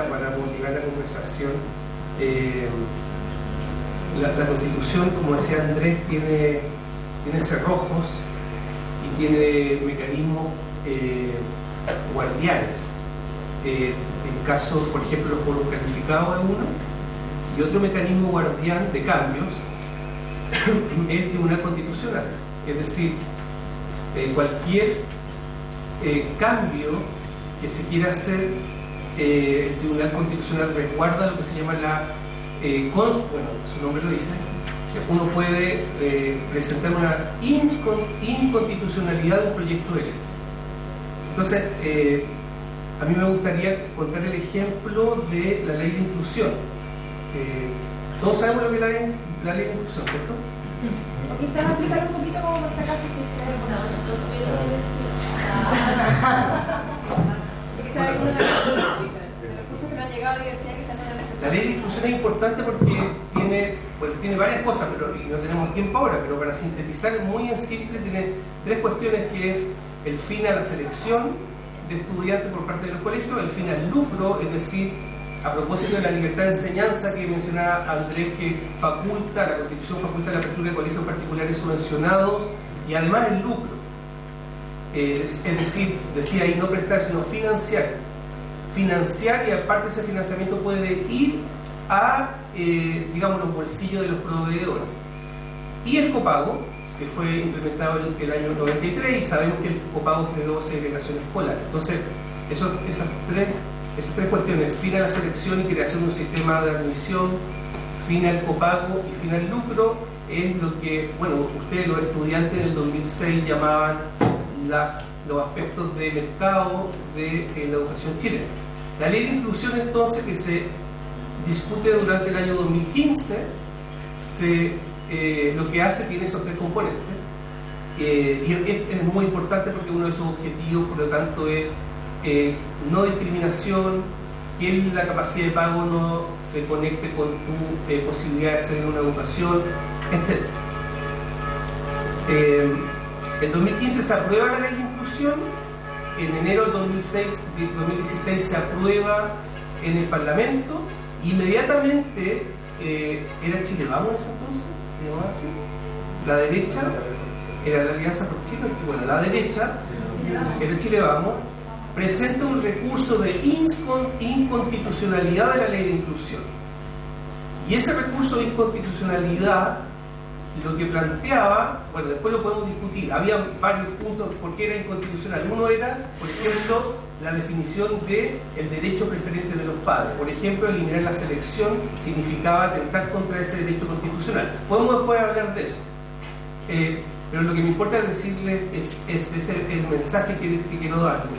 para motivar la conversación. La Constitución, como decía Andrés, tiene cerrojos y tiene mecanismos guardianes. En caso, por ejemplo, los votos calificados de uno, y otro mecanismo guardián de cambios es el Tribunal Constitucional. Es decir, cualquier cambio que se quiera hacer, el Tribunal Constitucional resguarda lo que se llama bueno, su nombre lo dice, que uno puede presentar una inconstitucionalidad de un proyecto de ley. Entonces, a mí me gustaría contar el ejemplo de la ley de inclusión. Todos sabemos lo que es la ley de inclusión, ¿cierto? Sí. Quizás explicar un poquito cómo está casi si ustedes La ley de inclusión es importante porque tiene varias cosas, y no tenemos tiempo ahora, pero para sintetizar muy en simple tiene tres cuestiones, que es el fin a la selección de estudiantes por parte de los colegios, el fin al lucro, es decir, a propósito de la libertad de enseñanza que mencionaba Andrés, que la Constitución faculta la apertura de colegios particulares subvencionados, y además el lucro, es decir, decía ahí no prestar sino financiar, y aparte ese financiamiento puede ir a digamos los bolsillos de los proveedores. Y el copago, que fue implementado en el año 93, y sabemos que el copago generó segregación escolar. Entonces, esas tres cuestiones, fin a la selección y creación de un sistema de admisión, fin al copago y fin al lucro, es lo que, bueno, ustedes los estudiantes en el 2006 llamaban los aspectos de mercado de la educación chilena. La ley de inclusión, entonces, que se discute durante el año 2015, lo que hace tiene esos tres componentes, y es muy importante porque uno de sus objetivos, por lo tanto, es no discriminación, que la capacidad de pago no se conecte con tu posibilidad de acceder a una educación, etc. En 2015 se aprueba la ley de inclusión, en enero del 2016 se aprueba en el Parlamento, inmediatamente era Chile Vamos en ese entonces, ¿se llamaba así? La derecha, era la Alianza por Chile, bueno, la derecha, era Chile Vamos, presenta un recurso de inconstitucionalidad de la ley de inclusión. Y ese recurso de inconstitucionalidad lo que planteaba, bueno, después lo podemos discutir, había varios puntos por qué era inconstitucional. Uno era, por ejemplo, la definición del derecho preferente de los padres. Por ejemplo, eliminar la selección significaba atentar contra ese derecho constitucional. Podemos después hablar de eso. Pero lo que me importa decirles es el mensaje que quiero darles.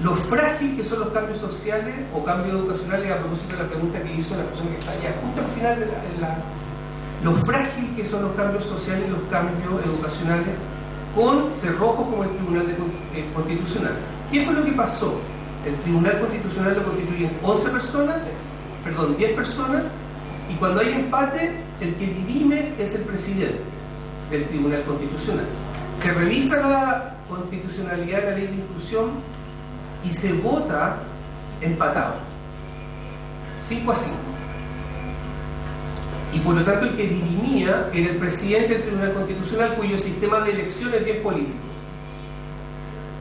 Lo frágil que son los cambios sociales o cambios educacionales, a propósito de la pregunta que hizo la persona que está allá justo al final de lo frágil que son los cambios sociales y los cambios educacionales con cerrojos como el Tribunal Constitucional. ¿Qué fue lo que pasó? El Tribunal Constitucional lo constituyen 10 personas, y cuando hay empate, el que dirime es el presidente del Tribunal Constitucional. Se revisa la constitucionalidad de la ley de inclusión y se vota empatado, 5-5. Y por lo tanto el que dirimía era el presidente del Tribunal Constitucional, cuyo sistema de elección es bien político.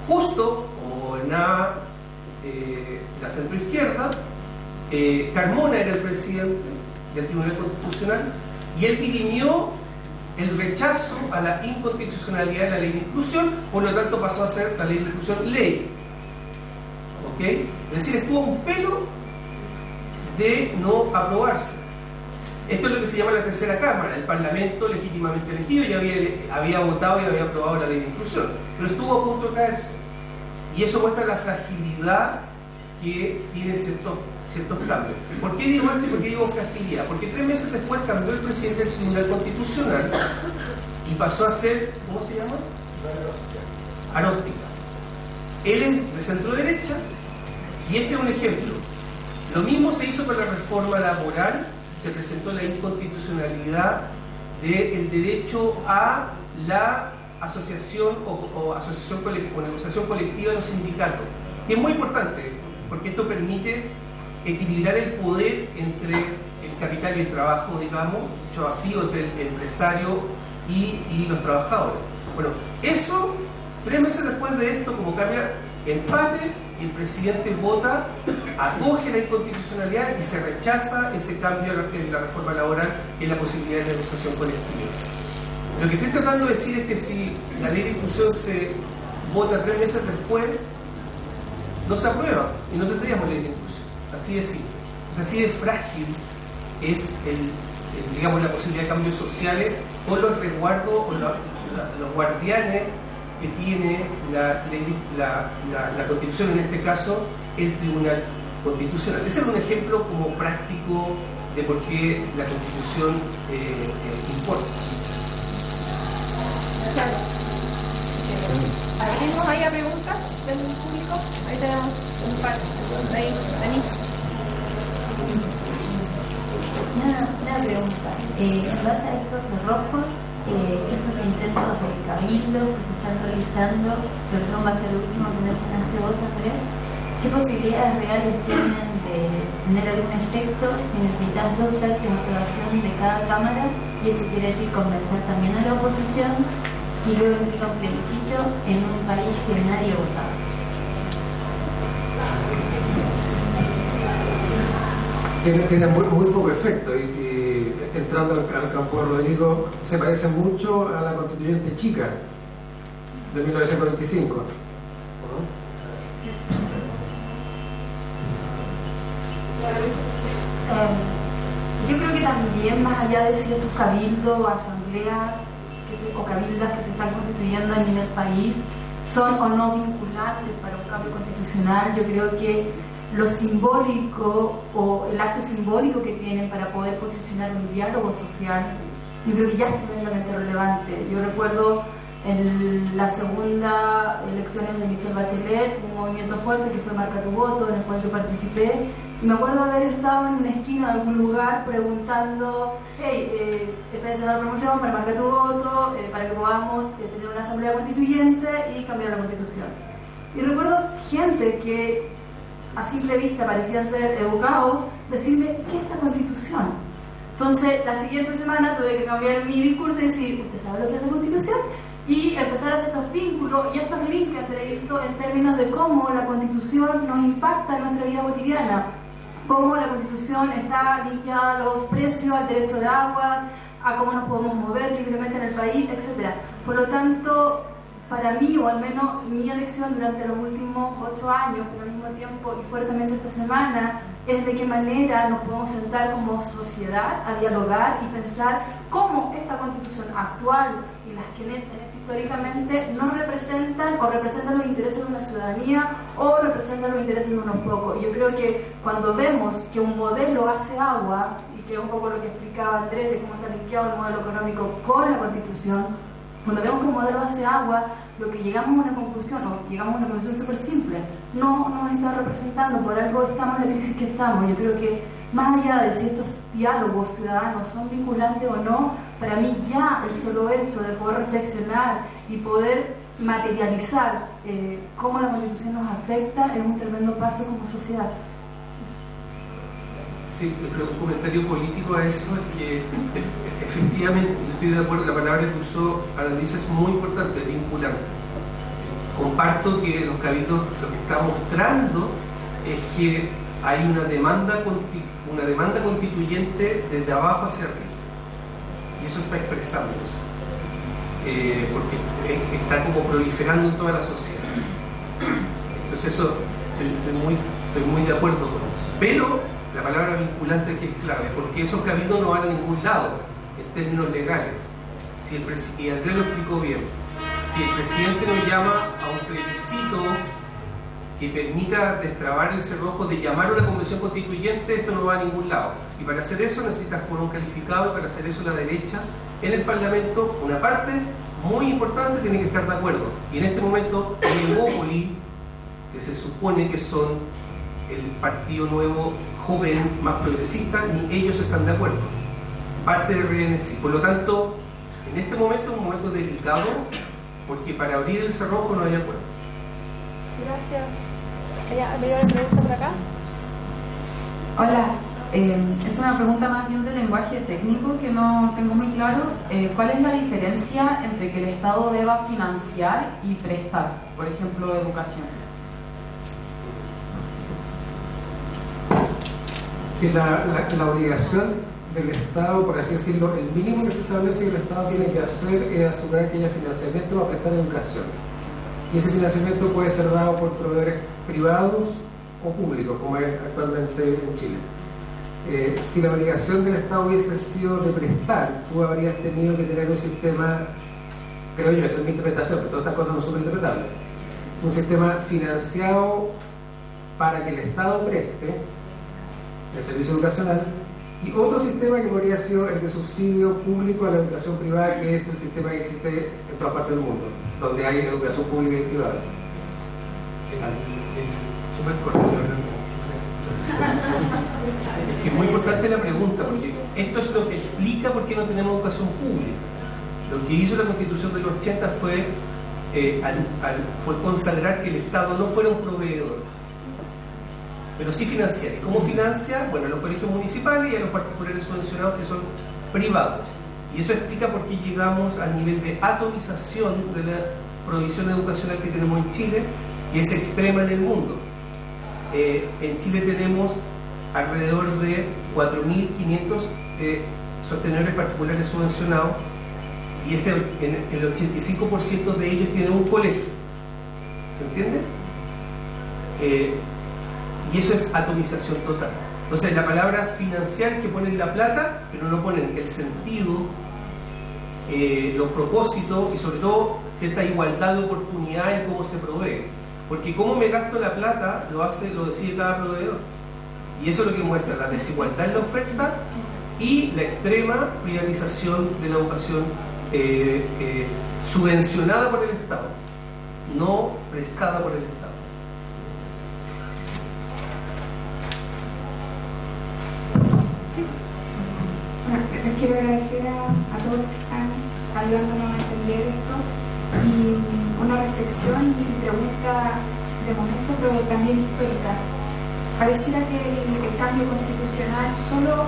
Justo, o en la centroizquierda, Carmona era el presidente del Tribunal Constitucional, y él dirimió el rechazo a la inconstitucionalidad de la ley de inclusión, por lo tanto pasó a ser la ley de inclusión ley. ¿Ok? Es decir, estuvo un pelo de no aprobarse. Esto es lo que se llama la tercera cámara, el Parlamento legítimamente elegido, ya había votado y había aprobado la ley de inclusión, pero estuvo a punto de caerse. Y eso muestra la fragilidad que tiene ciertos cambios. ¿Por qué digo esto y por qué digo fragilidad? Porque 3 meses después cambió el presidente del Tribunal Constitucional y pasó a ser, ¿cómo se llama? Aróstica. Él es de centro derecha, y este es un ejemplo. Lo mismo se hizo con la reforma laboral. Se presentó la inconstitucionalidad del derecho a la asociación o negociación colectiva de los sindicatos, que es muy importante, porque esto permite equilibrar el poder entre el capital y el trabajo, digamos, mucho vacío entre el empresario y los trabajadores. Bueno, eso, 3 meses después de esto, como cambia, empate, y el presidente vota, acoge la inconstitucionalidad y se rechaza ese cambio en la reforma laboral, en la posibilidad de negociación colectiva. Lo que estoy tratando de decir es que si la ley de discusión se vota 3 meses después, no se aprueba y no tendríamos ley de discusión. Así de simple. O sea, así de frágil es digamos, la posibilidad de cambios sociales con los resguardos o los guardianes que tiene la Constitución, en este caso el Tribunal Constitucional. Ese es un ejemplo como práctico de por qué la Constitución importa. Claro. ¿Alguien haya preguntas del público? Ahí tenemos un par. Ahí, Denise. Una pregunta. En base a estos cerrojos, estos intentos de cabildo que se están realizando, sobre todo en base a lo último que mencionaste vos, Andrés, ¿qué posibilidades reales tienen de tener algún efecto si necesitas 2 tercios de aprobación de cada Cámara? Y eso quiere decir convencer también a la oposición, y luego implica un plebiscito en un país que nadie votaba. Tiene muy poco efecto y entrando al campo de Rodrigo, se parece mucho a la constituyente chica de 1925. Yo creo que también, más allá de ciertos cabildos o asambleas o cabildas que se están constituyendo a nivel país, son o no vinculantes para un cambio constitucional, yo creo que lo simbólico o el acto simbólico que tienen para poder posicionar un diálogo social, yo creo que ya es tremendamente relevante. Yo recuerdo en la segunda elecciones de Michelle Bachelet, un movimiento fuerte que fue Marca tu Voto, en el cual yo participé, y me acuerdo haber estado en una esquina de algún lugar preguntando: hey, esta es una promoción para Marca tu Voto, para que podamos tener una asamblea constituyente y cambiar la constitución. Y recuerdo gente que a simple vista parecían ser educados, decirme: ¿qué es la Constitución? Entonces, la siguiente semana tuve que cambiar mi discurso y decir: ¿usted sabe lo que es la Constitución? Y empezar a hacer estos vínculos y estos links que Andrés hizo en términos de cómo la Constitución nos impacta en nuestra vida cotidiana, cómo la Constitución está linkeada a los precios, al derecho de aguas, a cómo nos podemos mover libremente en el país, etc. Por lo tanto, para mí, o al menos mi elección durante los últimos 8 años, pero al mismo tiempo y fuertemente esta semana, es de qué manera nos podemos sentar como sociedad a dialogar y pensar cómo esta Constitución actual y las que se han hecho históricamente no representan o representan los intereses de una ciudadanía o representan los intereses de unos pocos. Yo creo que cuando vemos que un modelo hace agua, y que es un poco lo que explicaba Andrés de cómo está linkeado el modelo económico con la Constitución, cuando vemos que un modelo hace agua, lo que llegamos a una conclusión, o llegamos a una conclusión súper simple: no nos está representando, por algo estamos en la crisis que estamos. Yo creo que más allá de si estos diálogos ciudadanos son vinculantes o no, para mí ya el solo hecho de poder reflexionar y poder materializar cómo la Constitución nos afecta es un tremendo paso como sociedad. Sí, un comentario político a eso es que efectivamente, estoy de acuerdo, la palabra que usó Annalisa es muy importante, vinculante. Comparto que los cabildos lo que está mostrando es que hay una demanda constituyente desde abajo hacia arriba, y eso está expresándose, porque está como proliferando en toda la sociedad. Entonces eso, estoy muy de acuerdo con eso, pero la palabra vinculante aquí es clave, porque esos cabildos no van a ningún lado en términos legales. Y Andrés lo explicó bien, si el presidente nos llama a un plebiscito que permita destrabar el cerrojo de llamar a una convención constituyente, esto no va a ningún lado. Y para hacer eso necesitas quórum calificado, y para hacer eso la derecha en el Parlamento, una parte muy importante, tiene que estar de acuerdo. Y en este momento, Evópoli, que se supone que son el partido nuevo joven más progresista, ni ellos están de acuerdo, parte del RNC. Por lo tanto, en este momento es un momento delicado, porque para abrir el cerrojo no hay acuerdo. Gracias. ¿Me dio la pregunta por acá? Hola, es una pregunta más bien de lenguaje técnico que no tengo muy claro. ¿Cuál es la diferencia entre que el Estado deba financiar y prestar, por ejemplo, educación? Que la obligación del Estado, por así decirlo, el mínimo que se establece que el Estado tiene que hacer es asegurar que haya financiamiento para prestar educación. Y ese financiamiento puede ser dado por proveedores privados o públicos, como es actualmente en Chile. Si la obligación del Estado hubiese sido de prestar, tú habrías tenido que tener un sistema, creo yo, esa es mi interpretación, pero todas estas cosas no son interpretables, un sistema financiado para que el Estado preste el servicio educacional, y otro sistema que podría ser el de subsidio público a la educación privada, que es el sistema que existe en todas partes del mundo, donde hay educación pública y privada. Súper corto, es muy importante la pregunta, porque esto es lo que explica por qué no tenemos educación pública. Lo que hizo la Constitución de los 80 fue consagrar que el Estado no fuera un proveedor, pero sí financiar. ¿Y cómo financia? Bueno, a los colegios municipales y a los particulares subvencionados que son privados. Y eso explica por qué llegamos al nivel de atomización de la provisión educacional que tenemos en Chile, que es extrema en el mundo. En Chile tenemos alrededor de 4.500 sostenedores particulares subvencionados, y el 85% de ellos tienen un colegio. ¿Se entiende? Y eso es atomización total. Entonces la palabra financiar, que ponen la plata, pero no ponen el sentido, los propósitos y sobre todo cierta igualdad de oportunidad en cómo se provee. Porque cómo me gasto la plata lo decide cada proveedor. Y eso es lo que muestra la desigualdad en la oferta y la extrema privatización de la educación subvencionada por el Estado, no prestada por el Estado. Bueno, les quiero agradecer a todos que están ayudándonos a entender esto, y una reflexión y pregunta de momento, pero también histórica. Pareciera que el cambio constitucional solo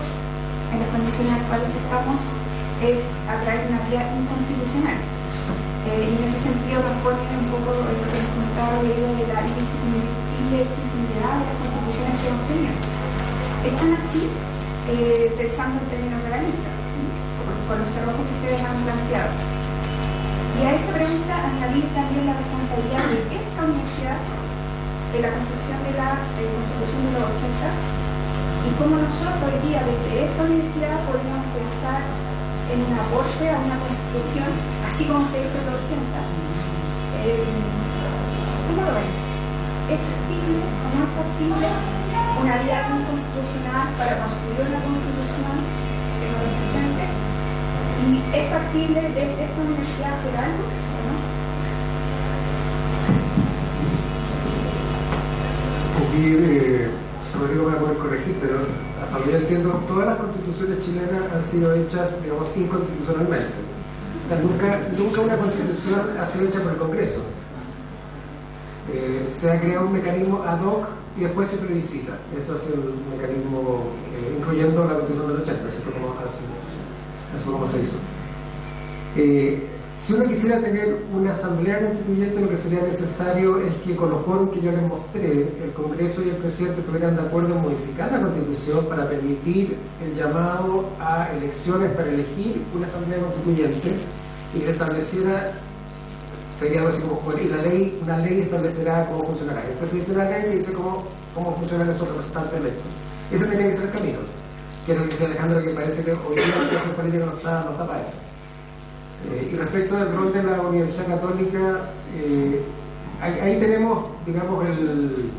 en las condiciones actuales que estamos es a través de una vía inconstitucional, y en ese sentido responde un poco lo que les comentaba de la ilegitimidad de las constituciones que hemos tenido. Están así pensando en términos realistas, con los errores que ustedes han planteado. Y a esa pregunta añadir también la responsabilidad de esta universidad en la construcción de la Constitución de los 80, y cómo nosotros hoy día desde esta universidad podemos pensar en un aporte a una Constitución así como se hizo en los 80. ¿Cómo lo ven? ¿Es factible o no es factible una vía inconstitucional para construir una Constitución que nos represente? ¿Y es factible desde esta universidad hacer algo o no? Aquí Rodrigo me va a poder corregir, pero hasta donde yo entiendo, todas las constituciones chilenas han sido hechas, digamos, inconstitucionalmente. O sea, nunca una constitución ha sido hecha por el Congreso. Se ha creado un mecanismo ad hoc y después se plebiscita. Eso ha sido el mecanismo, incluyendo la Constitución del 80, así fue como se hizo. Si uno quisiera tener una asamblea constituyente, lo que sería necesario es que con los quórum que yo les mostré, el Congreso y el presidente estuvieran de acuerdo en modificar la Constitución para permitir el llamado a elecciones para elegir una asamblea constituyente, y que estableciera, sería algo así como, una ley establecerá cómo funcionará. El presidente de la ley dice cómo funcionarán esos representantes electos. Ese tenía que ser el camino, que es lo que dice Alejandro, que parece que hoy día la clase política no está para eso. Y respecto al rol de la Universidad Católica, ahí tenemos, digamos, el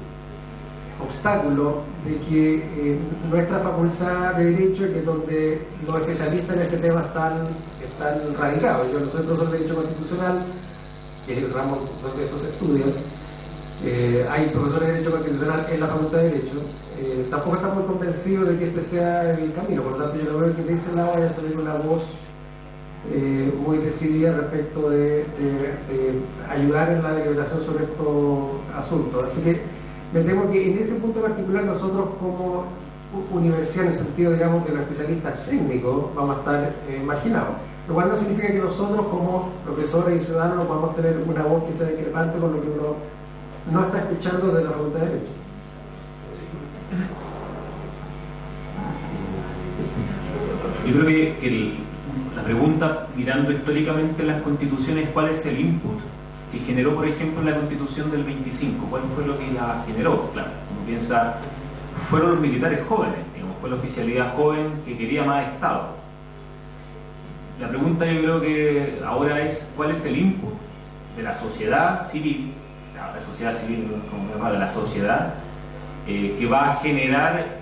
obstáculo de que nuestra facultad de Derecho, que es donde los especialistas en este tema están radicados. Yo no soy profesor de Derecho Constitucional, que es el ramo donde esto se estudia. Hay profesores de Derecho Constitucional en la Facultad de Derecho. Tampoco estamos muy convencidos de que este sea el camino, por lo tanto yo no veo que te dice nada, vaya a salir una voz muy decidida respecto de ayudar en la deliberación sobre estos asuntos. Así que me temo que en ese punto particular nosotros como universidad en el sentido, digamos, de los especialistas técnicos, vamos a estar marginados. Lo cual no significa que nosotros como profesores y ciudadanos podamos tener una voz que sea discrepante con lo que uno no está escuchando de la Facultad de Derecho. Yo creo que la pregunta, mirando históricamente las constituciones, ¿cuál es el input que generó, por ejemplo, la Constitución del 25? ¿Cuál fue lo que la generó? Claro, uno piensa, fueron los militares jóvenes, digamos, fue la oficialidad joven que quería más Estado. La pregunta yo creo que ahora es, ¿cuál es el input de la sociedad civil, la sociedad civil, como se llama, de la sociedad, que va a generar,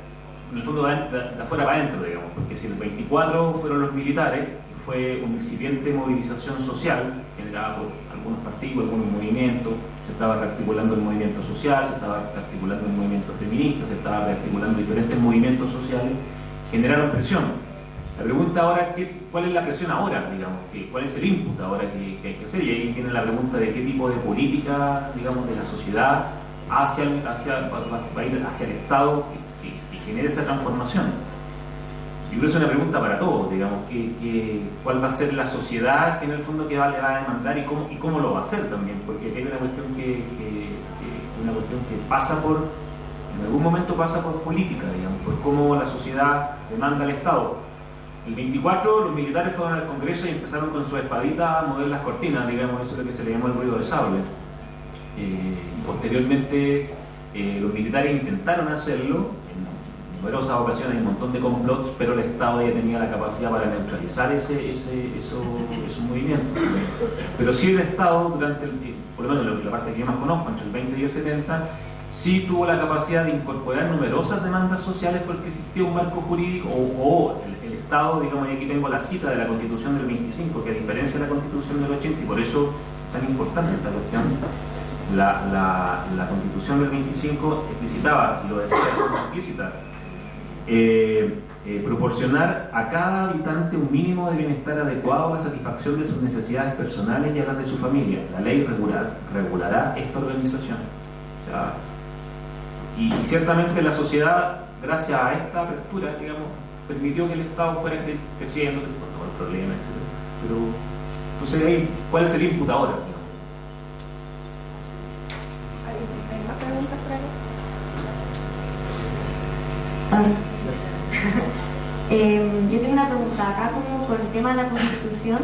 en el fondo, de afuera para adentro, digamos? Porque si el 24 fueron los militares, fue una incipiente movilización social generada por algunos partidos, algunos movimientos, se estaba rearticulando el movimiento social, se estaba rearticulando el movimiento feminista, se estaba rearticulando diferentes movimientos sociales, generaron presión. La pregunta ahora es, ¿cuál es la presión ahora, digamos? ¿Cuál es el input ahora que hay que hacer? Y ahí tiene la pregunta de qué tipo de política, digamos, de la sociedad va a ir hacia el Estado que genere esa transformación. Yo creo que es una pregunta para todos, digamos, cuál va a ser la sociedad que en el fondo le va a demandar y cómo lo va a hacer también, porque hay una cuestión que pasa por, en algún momento pasa por política, digamos, por cómo la sociedad demanda al Estado. El 24 los militares fueron al Congreso y empezaron con su espadita a mover las cortinas, digamos, eso es lo que se le llamó el ruido de sable. Y posteriormente los militares intentaron hacerlo en numerosas ocasiones, un montón de complots, pero el Estado ya tenía la capacidad para neutralizar esos movimientos. Pero sí el Estado, durante por lo menos la parte que yo más conozco, entre el 20 y el 70, sí tuvo la capacidad de incorporar numerosas demandas sociales porque existía un marco jurídico, o el Estado, digamos, y aquí tengo la cita de la Constitución del 25, que a diferencia de la Constitución del 80, y por eso es tan importante esta cuestión, la Constitución del 25 explicitaba, y lo decía de forma explícita, proporcionar a cada habitante un mínimo de bienestar adecuado a la satisfacción de sus necesidades personales y a las de su familia. La ley regulará esta organización. O sea, y ciertamente la sociedad, gracias a esta apertura, digamos, permitió que el Estado fuera creciendo, que por todo el problema, etc. Pero, entonces, ahí, ¿cuál es el input ahora? ¿Hay más preguntas por ahí? Yo tengo una pregunta acá como por el tema de la Constitución,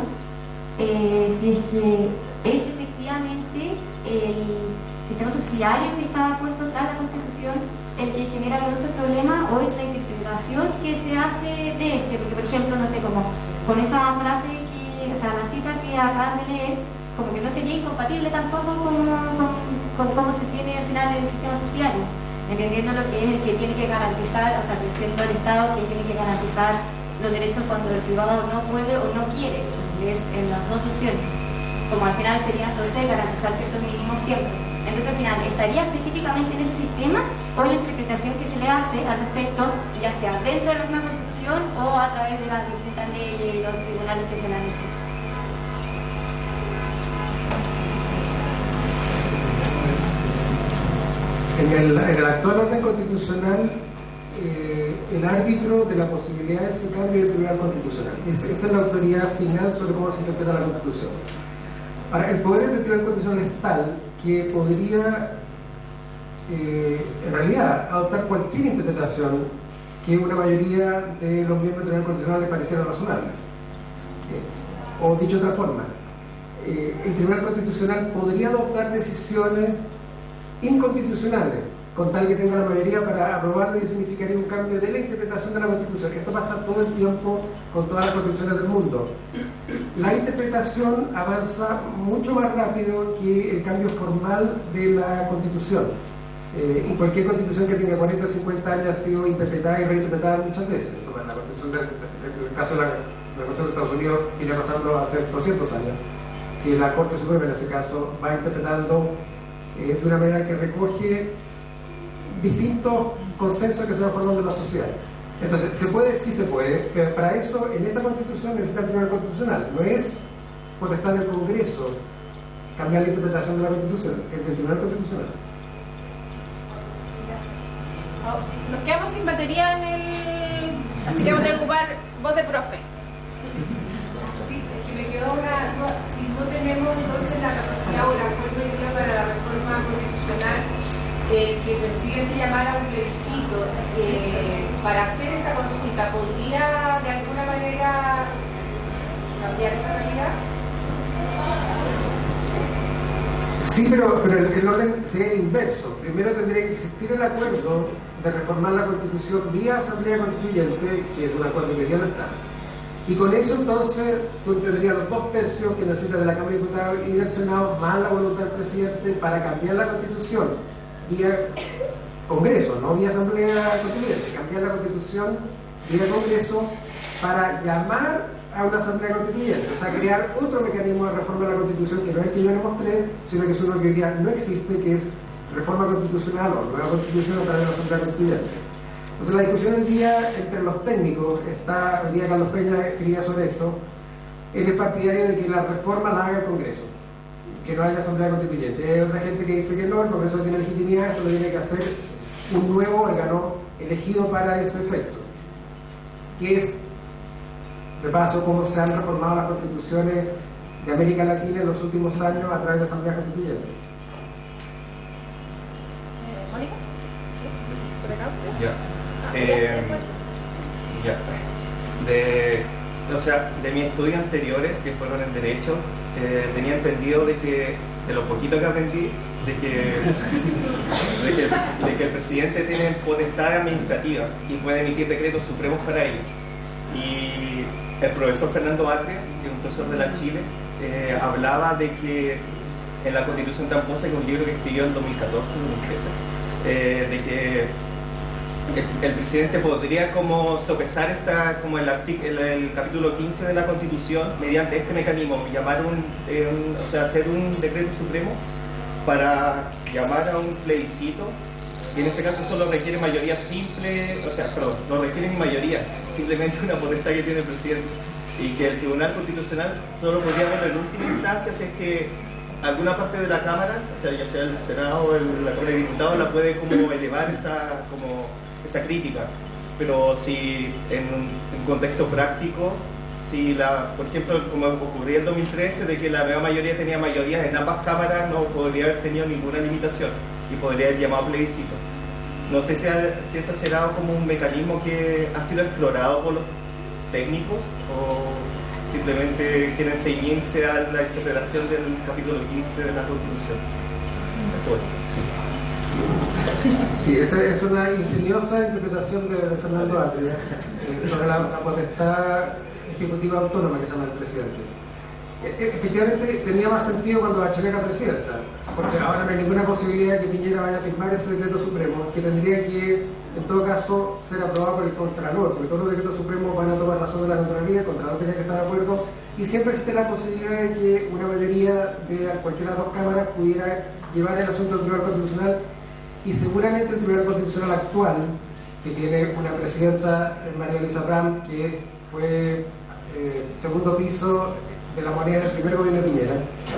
si es que es efectivamente el sistema subsidiario que estaba puesto tras la Constitución el que genera todo este problema, o es la interpretación que se hace de este, porque por ejemplo, no sé, como con esa frase o sea, la cita que acaban de leer, como que no sería incompatible tampoco con cómo se tiene al final el sistema subsidiario, entendiendo lo que es el que tiene que garantizar, o sea, que siendo el Estado que tiene que garantizar los derechos cuando el privado no puede o no quiere, eso es en las dos opciones, como al final sería entonces garantizar ciertos mínimos siempre. Entonces al final, ¿estaría específicamente en ese sistema o la interpretación que se le hace al respecto, ya sea dentro de la misma Constitución o a través de las distintas leyes y los tribunales que se le han hecho? En el actual orden constitucional, el árbitro de la posibilidad de ese cambio es el Tribunal Constitucional. Esa es la autoridad final sobre cómo se interpreta la Constitución. Ahora, el poder del Tribunal Constitucional es tal que podría, en realidad, adoptar cualquier interpretación que una mayoría de los miembros del Tribunal Constitucional les pareciera razonable. O dicho de otra forma, el Tribunal Constitucional podría adoptar decisiones inconstitucionales, con tal que tenga la mayoría para aprobarlo, y significaría un cambio de la interpretación de la Constitución. Esto pasa todo el tiempo con todas las constituciones del mundo. La interpretación avanza mucho más rápido que el cambio formal de la Constitución. Y cualquier constitución que tenga 40 o 50 años ha sido interpretada y reinterpretada muchas veces. La Constitución el caso de la Constitución de Estados Unidos viene pasando hace 200 años, que la Corte Suprema en ese caso va interpretando de una manera que recoge distintos consensos que se van formando en la sociedad. Entonces, ¿se puede? Sí se puede, pero para eso, en esta Constitución necesita el Tribunal Constitucional. No es potestad del Congreso cambiar la interpretación de la Constitución, es del Tribunal Constitucional. Ya sé. nos quedamos sin batería en el... Así que vamos a ocupar voz de profe. Sí, es que me quedó una... No, si no tenemos entonces la capacidad o la fuerza hoy día para la reforma constitucional, que el presidente llamara a un plebiscito para hacer esa consulta, ¿podría de alguna manera cambiar esa realidad? Sí, pero el orden sería inverso. Primero tendría que existir el acuerdo de reformar la Constitución vía Asamblea Constituyente, que es un acuerdo que ya no está. Y con eso entonces tú tendrías los 2/3 que necesitas de la Cámara de Diputados y del Senado, más la voluntad del presidente para cambiar la Constitución vía Congreso, no vía Asamblea Constituyente, cambiar la Constitución vía Congreso para llamar a una Asamblea Constituyente, o sea, crear otro mecanismo de reforma de la Constitución que no es el que yo le mostré, sino que es uno que hoy día no existe, que es reforma constitucional o nueva constitución a través de la Asamblea Constituyente. Entonces la discusión hoy día entre los técnicos, está, hoy día Carlos Peña escribía sobre esto, él es partidario de que la reforma la haga el Congreso, que no haya Asamblea Constituyente. Hay otra gente que dice que no, el Congreso tiene legitimidad, esto lo tiene que hacer un nuevo órgano elegido para ese efecto, que es, de paso, cómo se han reformado las constituciones de América Latina en los últimos años a través de Asamblea Constituyente. ¿Mónica? O sea, de mis estudios anteriores, que fueron en Derecho, tenía entendido de que, de lo poquito que aprendí, de que el presidente tiene potestad administrativa y puede emitir decretos supremos para ello. Y el profesor Fernando Atria, que es un profesor de la Chile, hablaba de que en la Constitución Tramposa, que es un libro que escribió en 2014, 2013, de que el presidente podría como sopesar como el capítulo 15 de la Constitución mediante este mecanismo, llamar o sea, hacer un decreto supremo para llamar a un plebiscito, y en este caso solo requiere mayoría simple, o sea, perdón, no requiere ni mayoría, simplemente una potestad que tiene el presidente, y que el Tribunal Constitucional solo podría verlo en última instancia si es que alguna parte de la Cámara, o sea, ya sea el Senado o la Cámara de Diputados, la puede como elevar esa crítica. Pero si en un contexto práctico, si por ejemplo, como ocurrió en 2013, de que la nueva mayoría tenía mayorías en ambas cámaras, no podría haber tenido ninguna limitación y podría haber llamado plebiscito. No sé si ese será como un mecanismo que ha sido explorado por los técnicos o simplemente quieren ceñirse a la interpretación del capítulo 15 de la Constitución. Eso es. Sí, esa es una ingeniosa interpretación de Fernando Atria sobre la potestad ejecutiva autónoma que se llama el presidente. Efectivamente tenía más sentido cuando Bachelet era presidenta, porque ahora no hay ninguna posibilidad de que Piñera vaya a firmar ese decreto supremo, que tendría que, en todo caso, ser aprobado por el Contralor, porque todos los decretos supremos van a tomar razón de la Contraloría, el Contralor tiene que estar de acuerdo, y siempre existe la posibilidad de que una mayoría de cualquiera de las dos cámaras pudiera llevar el asunto al Tribunal Constitucional, y seguramente el Tribunal Constitucional actual, que tiene una presidenta, María Luisa Bram, que fue segundo piso de la moneda del primer gobierno de Piñera,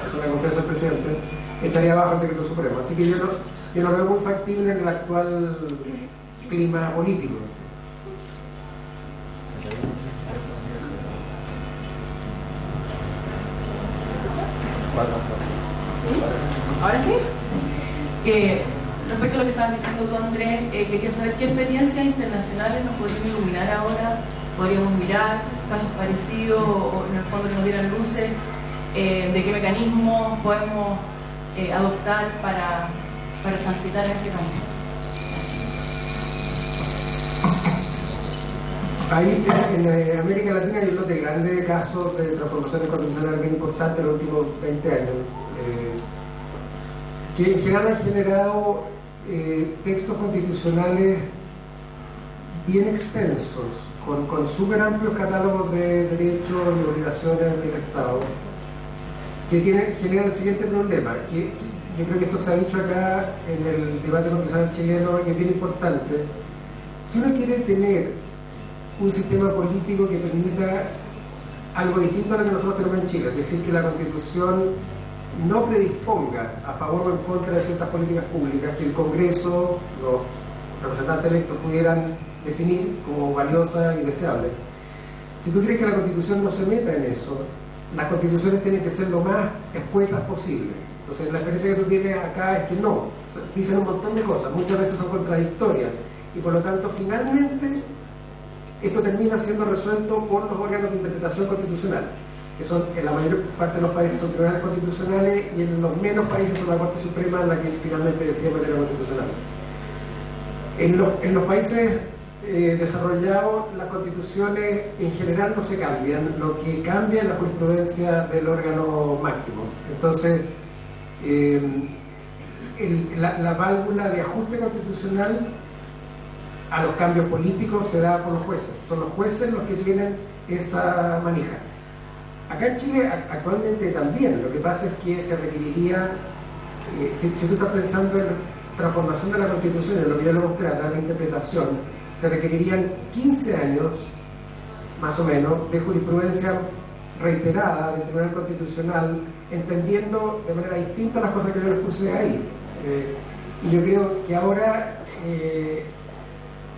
eso me confiesa el presidente, estaría abajo el decreto supremo. Así que yo no lo veo muy factible en el actual clima político. Ahora sí. Respecto a lo que estabas diciendo tú, Andrés, quería saber qué experiencias internacionales nos podrían iluminar ahora, podríamos mirar casos parecidos o en el fondo que nos dieran luces, de qué mecanismos podemos adoptar para transitar en ese camino. Ahí en América Latina hay un lote grande de casos de transformaciones constitucionales bien importantes en los últimos 20 años, que en general han generado textos constitucionales bien extensos, con súper amplios catálogos de derechos y obligaciones del Estado, que generan el siguiente problema, que yo creo que esto se ha dicho acá en el debate constitucional chileno y es bien importante. Si uno quiere tener un sistema político que permita algo distinto a lo que nosotros tenemos en Chile, es decir, que la Constitución no predisponga a favor o en contra de ciertas políticas públicas, que el Congreso, los representantes electos pudieran definir como valiosa y deseable. Si tú crees que la Constitución no se meta en eso, las constituciones tienen que ser lo más escuetas posible. Entonces la experiencia que tú tienes acá es que no, o sea, dicen un montón de cosas, muchas veces son contradictorias, y por lo tanto finalmente esto termina siendo resuelto por los órganos de interpretación constitucional, que son en la mayor parte de los países son tribunales constitucionales, y en los menos países son la Corte Suprema la que finalmente decide en materia constitucional. En los países desarrollados, las constituciones en general no se cambian, lo que cambia es la jurisprudencia del órgano máximo. Entonces, la válvula de ajuste constitucional a los cambios políticos se da por los jueces. Son los jueces los que tienen esa manija. Acá en Chile actualmente también, lo que pasa es que se requeriría, si tú estás pensando en transformación de la Constitución, en lo que yo lo mostré, la interpretación, se requerirían 15 años, más o menos, de jurisprudencia reiterada del Tribunal Constitucional, entendiendo de manera distinta las cosas que yo les puse ahí. Y yo creo que ahora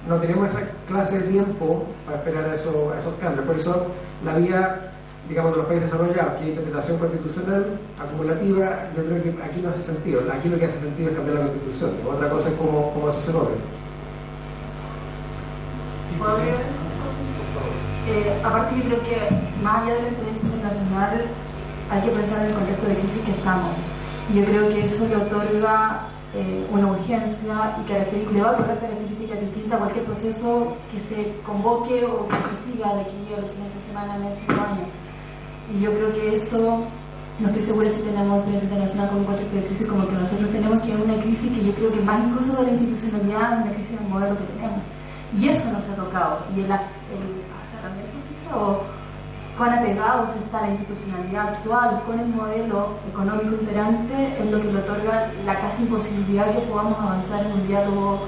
no tenemos esa clase de tiempo para esperar a esos cambios. Por eso la vía, digamos, de los países desarrollados, que es interpretación constitucional acumulativa, yo creo que aquí no hace sentido. Aquí lo que hace sentido es cambiar la Constitución. Otra cosa es cómo eso se logra. ¿Puedo agregar? Aparte yo creo que más allá de la experiencia internacional hay que pensar en el contexto de crisis que estamos, y yo creo que eso le otorga una urgencia y le va a otorgar características distintas a cualquier proceso que se convoque o que se siga de aquí a las siguientes semanas, meses o años. Y yo creo que eso, no estoy segura si tenemos experiencia internacional con un contexto de crisis como el que nosotros tenemos, que es una crisis que yo creo que más incluso de la institucionalidad, una crisis del modelo que tenemos. Y eso nos ha tocado. Y el aferramiento se hizo, o cuán apegados está la institucionalidad actual con el modelo económico imperante, es lo que le otorga la casi imposibilidad que podamos avanzar en un diálogo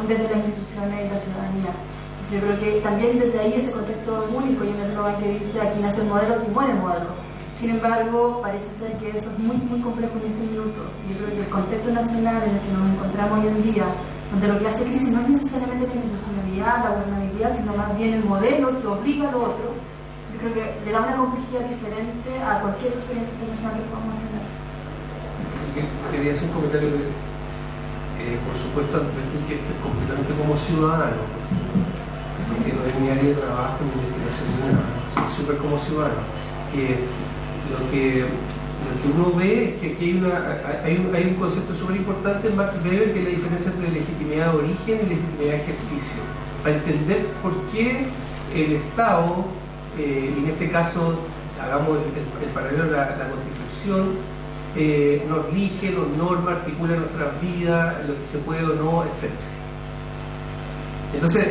desde las instituciones y la ciudadanía. Entonces yo creo que también desde ahí ese contexto es único, y un eslogan que dice aquí nace el modelo, aquí muere el modelo. Sin embargo, parece ser que eso es muy, muy complejo en este minuto. Yo creo que el contexto nacional en el que nos encontramos hoy en día, donde lo que hace crisis no es necesariamente la institucionalidad, la gobernabilidad, sino más bien el modelo que obliga a lo otro, yo creo que le da una complejidad diferente a cualquier experiencia internacional que podamos tener. Quería hacer un comentario, por supuesto, advertir que esto es completamente como ciudadano, así que no es mi área de trabajo ni investigación ni nada, es súper como ciudadano, que lo que uno ve es que aquí hay un concepto súper importante en Max Weber, que es la diferencia entre legitimidad de origen y legitimidad de ejercicio, para entender por qué el Estado, en este caso hagamos el paralelo a la Constitución, nos rige, nos norma, articula nuestras vidas, lo que se puede o no, etc. Entonces,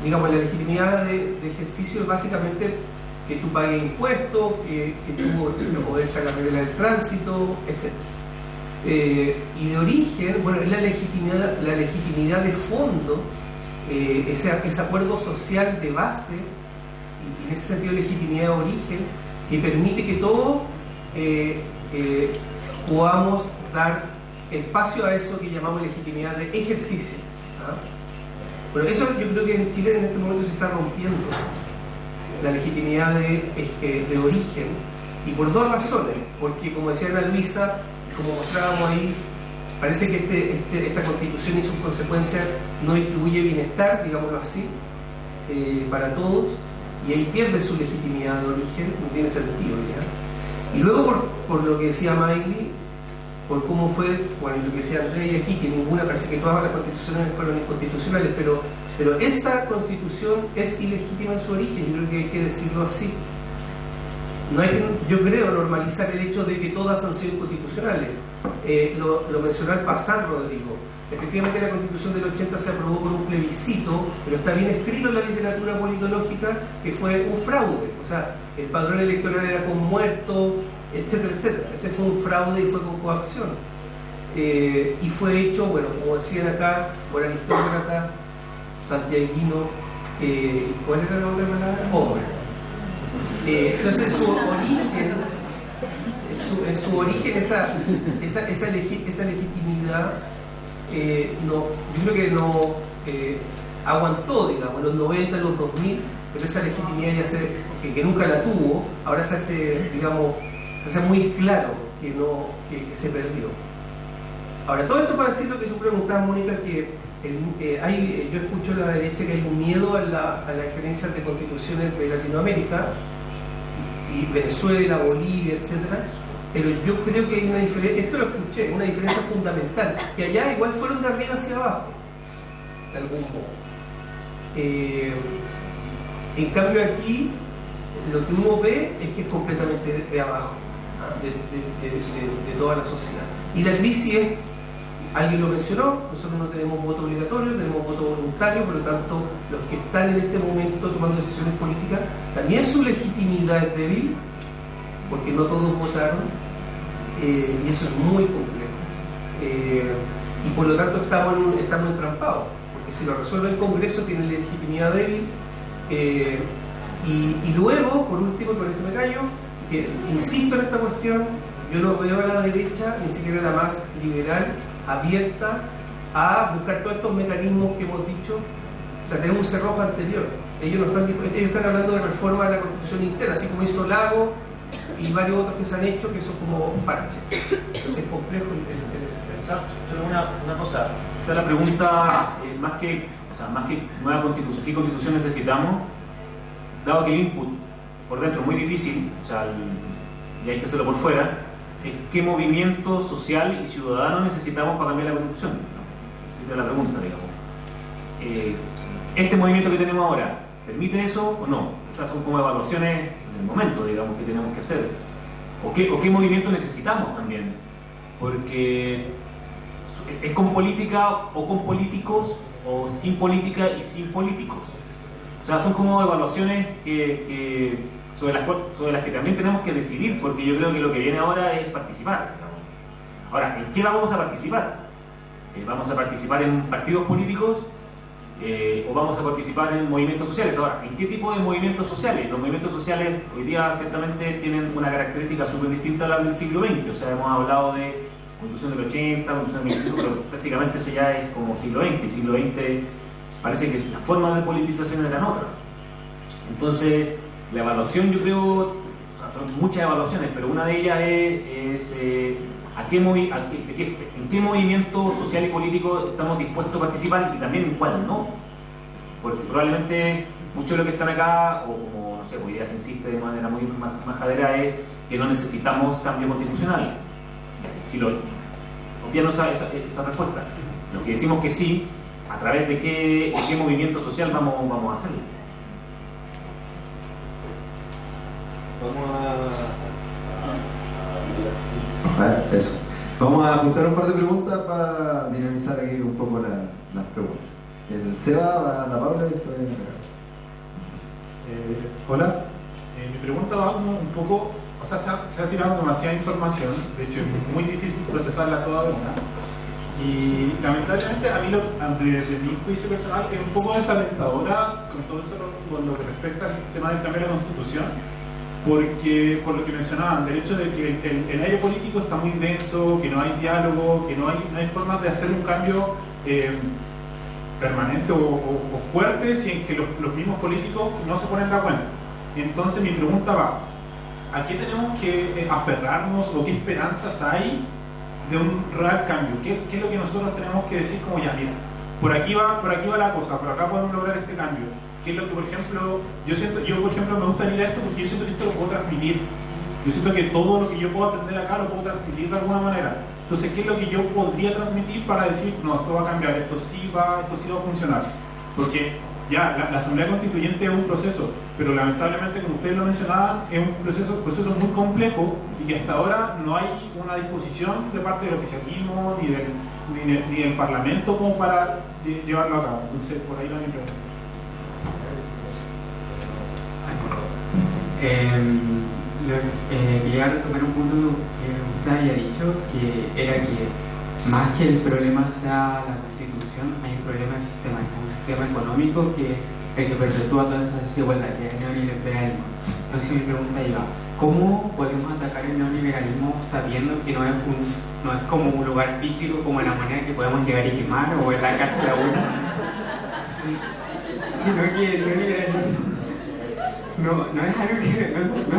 digamos, la legitimidad de ejercicio es básicamente que tú pagues impuestos, que tú obedezcas la regla del tránsito, etc. Y de origen, bueno, es la legitimidad de fondo, ese acuerdo social de base, y en ese sentido legitimidad de origen, que permite que todos podamos dar espacio a eso que llamamos legitimidad de ejercicio. Bueno, eso yo creo que en Chile en este momento se está rompiendo, la legitimidad de origen, y por dos razones. Porque, como decía Ana Luisa, como mostrábamos ahí, parece que esta Constitución y sus consecuencias no distribuye bienestar, digámoslo así, para todos, y ahí pierde su legitimidad de origen, no tiene sentido ya. Y luego por lo que decía Miley, por cómo fue, bueno, lo que decía Andrés aquí, que parece que todas las constituciones fueron inconstitucionales, pero esta Constitución es ilegítima en su origen. Yo creo que hay que decirlo así. No hay que, yo creo, normalizar el hecho de que todas han sido inconstitucionales. Lo mencionó al pasar Rodrigo. Efectivamente, la Constitución del 80 se aprobó con un plebiscito, pero está bien escrito en la literatura politológica que fue un fraude. O sea, el padrón electoral era con muertos, etcétera, etcétera. Ese fue un fraude y fue con coacción. Y fue hecho, bueno, como decían acá, por aristócrata, santiaguino, ¿cuál era la otra palabra? Hombre. Entonces, en su origen esa legitimidad yo creo que no aguantó, digamos, en los 90, en los 2000, pero esa legitimidad ya que nunca la tuvo, ahora se hace, digamos, se hace muy claro que se perdió. Ahora, todo esto para decir lo que tú preguntabas, Mónica, que yo escucho a la derecha que hay un miedo a las experiencias de constituciones de Latinoamérica, y Venezuela, Bolivia, etcétera, pero yo creo que hay una diferencia, esto lo escuché, una diferencia fundamental, que allá igual fueron de arriba hacia abajo, de algún modo. En cambio aquí, lo que uno ve es que es completamente de abajo, de toda la sociedad. Y la crisis es, alguien lo mencionó, nosotros no tenemos voto obligatorio, tenemos voto voluntario, por lo tanto, los que están en este momento tomando decisiones políticas, también su legitimidad es débil, porque no todos votaron, y eso es muy complejo. Y por lo tanto estamos entrampados, porque si lo resuelve el Congreso tiene legitimidad débil. Y luego, por último, con esto me callo, insisto en esta cuestión, yo no veo a la derecha, ni siquiera la más liberal, abierta a buscar todos estos mecanismos que hemos dicho. O sea, tenemos un cerrojo anterior. Ellos están hablando de reforma de la Constitución interna, así como hizo Lago y varios otros que se han hecho, que son como parches. Entonces es complejo el escenario. Solo una cosa, esa es la pregunta, más que nueva constitución, ¿qué constitución necesitamos? Dado que el input por dentro es muy difícil, y hay que hacerlo por fuera, es qué movimiento social y ciudadano necesitamos para cambiar la constitución. Esa es la pregunta, digamos. ¿Este movimiento que tenemos ahora permite eso o no? Esas son como evaluaciones del momento, digamos, que tenemos que hacer. ¿O qué movimiento necesitamos también? Porque es con política o con políticos, o sin política y sin políticos. O sea, son como evaluaciones sobre las que también tenemos que decidir, porque yo creo que lo que viene ahora es participar, digamos. Ahora, ¿en qué vamos a participar? ¿Vamos a participar en partidos políticos o vamos a participar en movimientos sociales? Ahora, ¿en qué tipo de movimientos sociales? Los movimientos sociales hoy día ciertamente tienen una característica súper distinta a la del siglo XX. O sea, hemos hablado de Constitución del 80, Constitución del 25, pero prácticamente eso ya es como siglo XX. Y siglo XX parece que las formas de politización eran otras. Entonces, la evaluación, yo creo, son muchas evaluaciones, pero una de ellas es en qué movimiento social y político estamos dispuestos a participar y también en cuál no. Porque probablemente mucho de lo que están acá, o como, no sé, hoy día se insiste de manera muy majadera, es que no necesitamos cambio constitucional. Si obviamos esa respuesta. Lo que decimos que sí, a través de qué movimiento social vamos a hacerlo. Vamos a juntar un par de preguntas para dinamizar aquí un poco las preguntas. El Seba, la Paula y después hola, mi pregunta va como un poco, o sea, se ha tirado demasiada información, de hecho es muy difícil procesarla toda de una, y lamentablemente a mí desde mi juicio personal es un poco desalentadora con todo esto, con lo que respecta al tema del cambio de la Constitución, porque por lo que mencionaban, del hecho de que el aire político está muy denso, que no hay diálogo, que no hay formas de hacer un cambio permanente o fuerte sin que los mismos políticos no se ponen de acuerdo. Entonces mi pregunta va, ¿a qué tenemos que aferrarnos o qué esperanzas hay de un real cambio? ¿Qué es lo que nosotros tenemos que decir como ya, mira, por aquí va la cosa, por acá podemos lograr este cambio? ¿Qué es lo que, por ejemplo, yo por ejemplo me gusta ir a esto porque yo siento que esto lo puedo transmitir? Yo siento que todo lo que yo puedo aprender acá lo puedo transmitir de alguna manera. Entonces, ¿qué es lo que yo podría transmitir para decir, no, esto va a cambiar, esto sí va a funcionar? Porque ya, la Asamblea Constituyente es un proceso, pero lamentablemente, como ustedes lo mencionaban, es un proceso muy complejo y que hasta ahora no hay una disposición de parte del oficialismo ni del Parlamento como para llevarlo a cabo. Entonces, por ahí va mi pregunta. Quería retomar un punto que usted había dicho, que era que más que el problema sea la Constitución, hay un problema del sistema, un sistema económico que es el que perpetúa toda esa desigualdad, que es el neoliberalismo. Entonces mi pregunta iba, ¿cómo podemos atacar el neoliberalismo sabiendo que no no es como un lugar físico como en la moneda que podemos llegar y quemar o en la casa de la una, sino que no es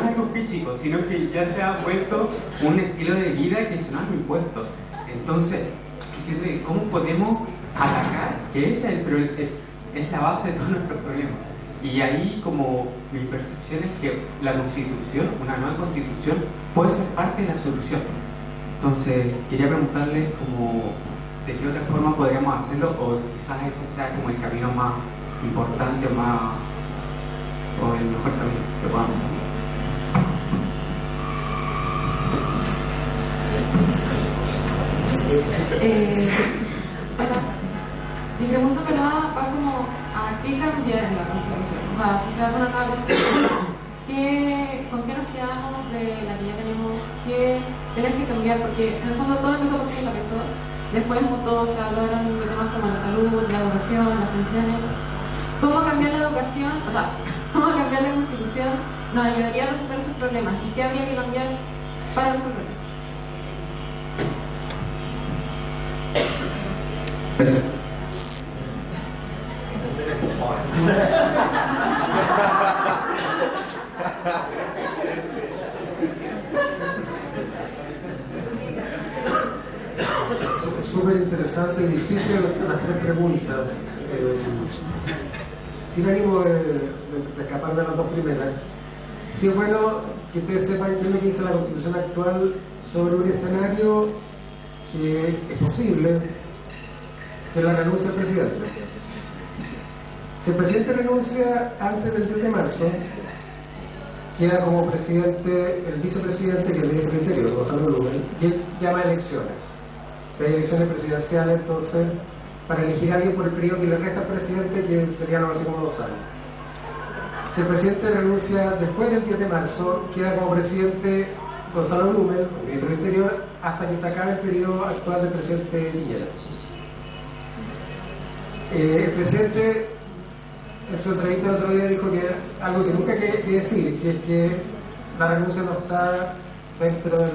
algo físico, sino que ya se ha vuelto un estilo de vida que se nos ha impuesto. Entonces, ¿cómo podemos atacar? Que ese es la base de todos nuestros problemas. Y ahí, como mi percepción es que la constitución, una nueva constitución, puede ser parte de la solución. Entonces, quería preguntarle como de qué otra forma podríamos hacerlo, o quizás ese sea como el camino más importante o el mejor camino que podamos tomar. Mi pregunta, ¿verdad?, va como a qué cambiar en la Constitución. O sea, si se hace una nueva Constitución, ¿con qué nos quedamos de la que ya tenemos? ¿Qué tenemos que cambiar? Porque en el fondo todo empezó porque la empezó. Después mutó, se hablaron de temas como la salud, la educación, las pensiones. ¿Cómo cambiar la educación? O sea, ¿cómo cambiar la Constitución nos ayudaría a resolver sus problemas? ¿Y qué habría que cambiar para resolverlos? Súper interesante y difícil las tres preguntas. Sin ánimo de escapar de las dos primeras, sí es bueno que ustedes sepan qué es lo que dice la Constitución actual sobre un escenario que es posible, que la renuncia al presidente. Si el presidente renuncia antes del 10 de marzo, queda como presidente el vicepresidente, que es el ministro del Interior, Gonzalo Lumen, y él llama elecciones. Hay elecciones presidenciales, entonces, para elegir a alguien por el periodo que le resta al presidente, que serían algo así como 2 años. Si el presidente renuncia después del 10 de marzo, queda como presidente Gonzalo Lumen, el ministro del Interior, hasta que se acabe el periodo actual del presidente Piñera. El presidente, en su entrevista el otro día, dijo que algo que nunca hay que decir, que es que la renuncia no está dentro de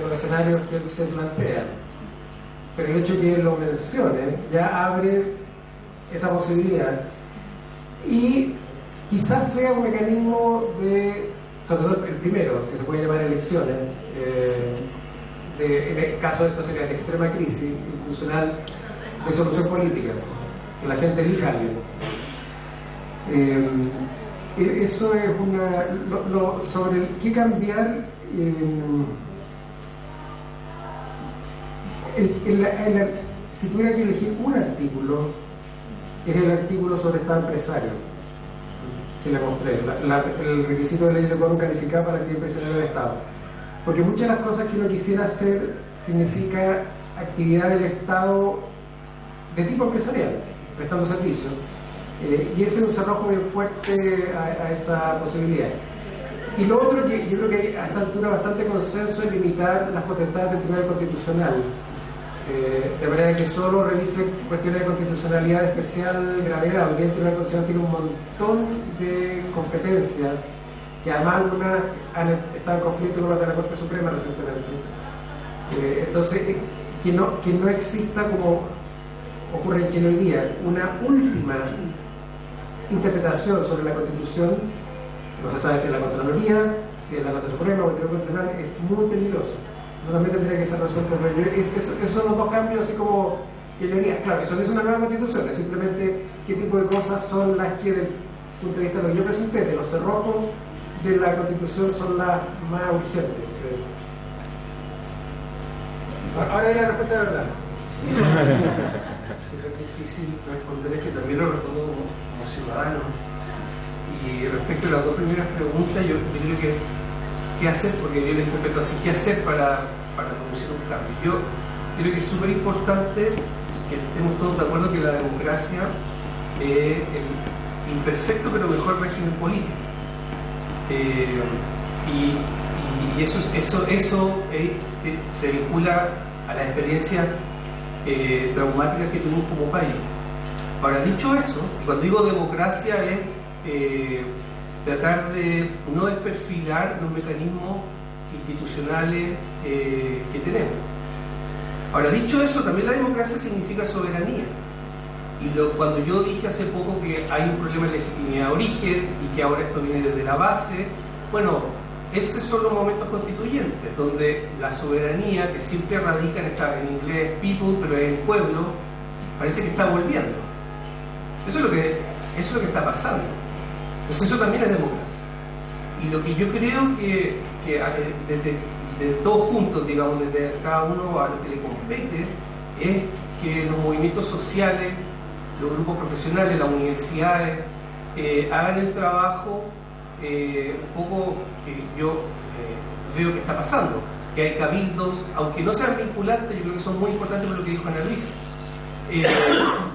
los escenarios que él se plantea. Pero el hecho de que él lo mencione ya abre esa posibilidad. Y quizás sea un mecanismo de, sobre todo el primero, si se puede llamar elecciones, en el caso de esto sería de extrema crisis institucional, de solución política, que la gente elija a alguien. Eso es sobre el qué cambiar. Si tuviera que elegir un artículo, es el artículo sobre Estado empresario que le mostré, el requisito de ley de quórum calificado para la actividad empresarial del Estado, porque muchas de las cosas que uno quisiera hacer significa actividad del Estado de tipo empresarial, prestando servicios, y ese es un cerrojo bien fuerte a esa posibilidad. Y lo otro, que yo creo que hay a esta altura bastante consenso, es limitar las potestades del Tribunal Constitucional, de manera que solo revise cuestiones de constitucionalidad de especial gravedad. Hoy día el Tribunal Constitucional tiene un montón de competencias, que además algunas han estado en conflicto con la Corte Suprema recientemente. Entonces, que no exista, como ocurre en Chile hoy día, una última interpretación sobre la Constitución. No se sabe si es la Contraloría, si es la Corte Suprema o el Tribunal Constitucional, es muy peligroso. No también tendría que ser resuelto. Esos son los dos cambios, así como que yo diría, claro, eso no es una nueva Constitución, es simplemente qué tipo de cosas son las que, desde el punto de vista de lo que yo presenté, de los cerrojos de la Constitución, son las más urgentes. Ahora es la respuesta de verdad. Es difícil responder, es que también lo respondo como ciudadano. Y respecto a las dos primeras preguntas, yo creo que qué hacer, porque yo le interpreto así, qué hacer para producir un cambio. Yo creo que es súper importante que estemos todos de acuerdo que la democracia es el imperfecto pero mejor régimen político. Y eso se vincula a las experiencias traumáticas que tuvimos como país. Ahora, dicho eso, cuando digo democracia es tratar de no desperfilar los mecanismos institucionales que tenemos. Ahora, dicho eso, también la democracia significa soberanía. Y cuando yo dije hace poco que hay un problema de legitimidad de origen y que ahora esto viene desde la base, bueno, esos son los momentos constituyentes, donde la soberanía, que siempre radica en inglés people, pero es el pueblo, parece que está volviendo. Eso es lo que está pasando. Entonces eso también es democracia. Y lo que yo creo que desde todos juntos, digamos, desde cada uno a lo que le compete, es que los movimientos sociales, los grupos profesionales, las universidades, hagan el trabajo un poco que yo veo que está pasando, que hay cabildos, aunque no sean vinculantes, yo creo que son muy importantes por lo que dijo Ana Luisa,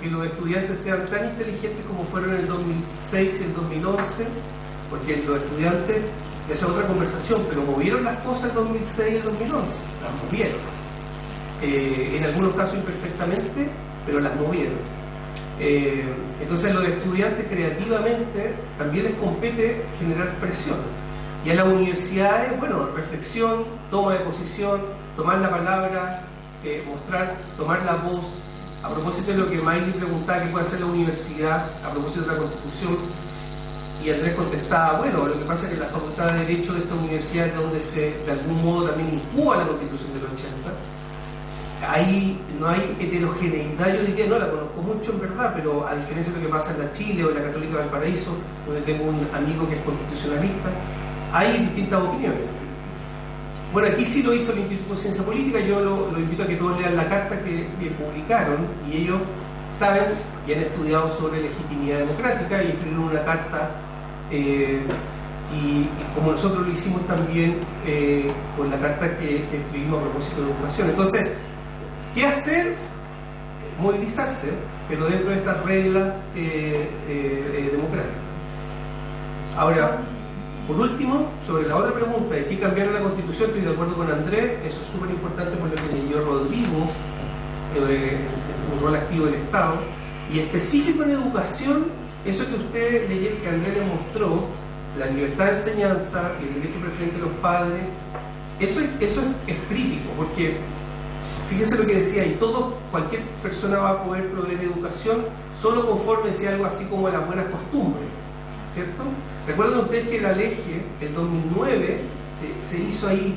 que los estudiantes sean tan inteligentes como fueron en el 2006 y el 2011, porque los estudiantes, esa es otra conversación, pero movieron las cosas en 2006 y el 2011, las movieron, en algunos casos imperfectamente, pero las movieron. Entonces a los estudiantes creativamente también les compete generar presión, y a las universidades, bueno, reflexión, toma de posición, tomar la palabra, tomar la voz. A propósito de lo que Miley preguntaba, ¿qué puede hacer la universidad a propósito de la Constitución? Y Andrés contestaba, bueno, lo que pasa es que la Facultad de Derecho de esta universidad es donde se, de algún modo, también incuba la Constitución del 80. Ahí no hay heterogeneidad, yo diría, no la conozco mucho en verdad, pero a diferencia de lo que pasa en la Chile o en la Católica de Valparaíso, donde tengo un amigo que es constitucionalista, hay distintas opiniones. Bueno, aquí sí lo hizo el Instituto de Ciencia Política. Yo lo invito a que todos lean la carta que publicaron, y ellos saben y han estudiado sobre legitimidad democrática y escribieron una carta, y como nosotros lo hicimos también con la carta que escribimos a propósito de educación. Entonces, ¿qué hacer? Movilizarse, pero dentro de estas reglas democráticas. Ahora, por último, sobre la otra pregunta de qué cambiar en la Constitución, estoy de acuerdo con Andrés, eso es súper importante por lo que leyó Rodrigo, un rol activo del Estado, y específico en educación, eso que usted leyó, que Andrés le mostró, la libertad de enseñanza y el derecho preferente de los padres, eso es crítico, porque fíjense lo que decía, y cualquier persona va a poder proveer educación solo conforme sea algo así como las buenas costumbres, ¿cierto? Recuerden ustedes que la ley, el 2009, se hizo ahí,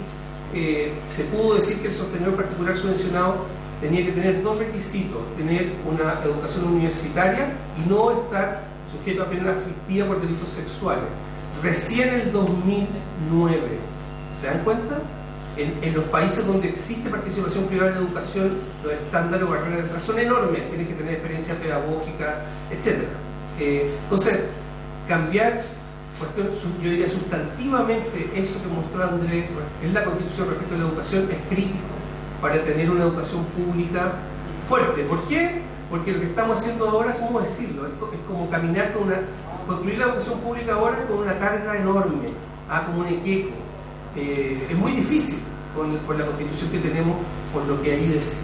se pudo decir que el sostenedor particular subvencionado tenía que tener dos requisitos: tener una educación universitaria y no estar sujeto a pena aflictiva por delitos sexuales. Recién en el 2009, ¿se dan cuenta? En los países donde existe participación privada en la educación, los estándares o barreras de entrada son enormes, tienen que tener experiencia pedagógica, etc. Entonces, cambiar, yo diría sustantivamente, eso que mostró Andrés en la Constitución respecto a la educación es crítico para tener una educación pública fuerte. ¿Por qué? Porque lo que estamos haciendo ahora, ¿cómo decirlo? Es como caminar construir la educación pública ahora con una carga enorme, como un equeco. Es muy difícil con la Constitución que tenemos, por lo que ahí decía.